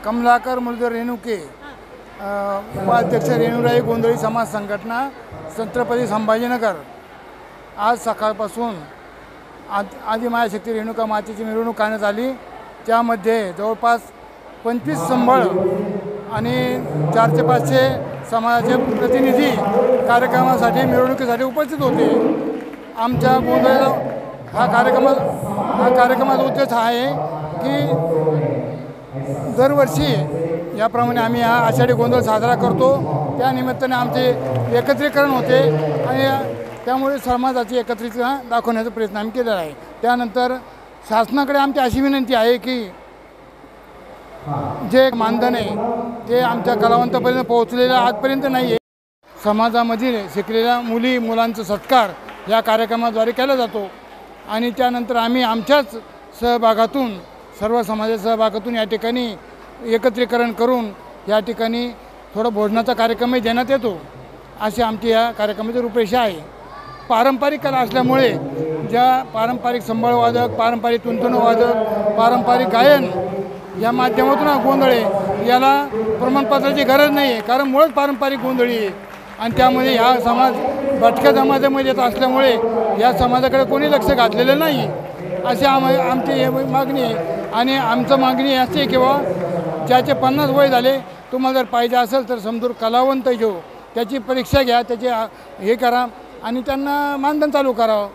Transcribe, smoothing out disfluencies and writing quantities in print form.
कमलाकर मुरलीधर रेणुके, उपाध्यक्ष रेणुराई गोंधळी समाज संघटना, छत्रपती संभाजीनगर। आज सकाळपासून आदिमायाशक्ती रेणुका मातेची मिरवणूक काढण्यात आली। त्यामध्ये जवळपास 25 संबळ आणि 400 ते 500 समाजाचे प्रतिनिधी कार्यक्रमासाठी मिरवणुकीसाठी उपस्थित होते। आमच्या गोंधळीला हा कार्यक्रमाचा उद्देश आहे की दरवर्षी याप्रमाणे आम्ही हा आषाढी गोंधळ साजरा करतो। त्या निमित्ताने आमचे एकत्रीकरण होते आणि त्यामुळे समाजाची एकत्रितता दाखवण्याचा प्रयत्न आम्ही केलेला आहे। त्यानंतर शासनाकडे आमची अशी विनंती आहे की जे मानधन आहे ते आमच्या कलावंतापर्यंत पोहोचलेलं आजपर्यंत नाही आहे। समाजामधील शिकलेल्या मुलांचा सत्कार या कार्यक्रमाद्वारे केला जातो आणि त्यानंतर आम्ही आमच्याच सहभागातून सर्व समाजाच्या सहभागातून या ठिकाणी एकत्रीकरण करून या ठिकाणी थोडा भोजनाचा कार्यक्रमही देण्यात येतो। अशी आमची या कार्यक्रमाची रूपरेषा आहे। पारंपरिक कला असल्यामुळे ज्या पारंपरिक संबळ वादक, पारंपरिक तुणतुणं वादक, पारंपरिक गायन या माध्यमातून गोंधळे याला प्रमाणपत्राची गरज नाही आहे, कारण मुळच पारंपरिक गोंधळी आहे आणि त्यामध्ये हा समाज भटक्या समाजामध्ये येत असल्यामुळे या समाजाकडे कोणी लक्ष घातलेलं नाही अशी आमची मागणी आहे। आणि आमचं मागणी अशी आहे की बाबा ज्याचे 50 वय झाले तुम्हाला जर पाहिजे असेल तर समजूर कलावंत घेऊ, त्याची परीक्षा घ्या, त्याचे हे करा आणि त्यांना मानधन चालू करावं।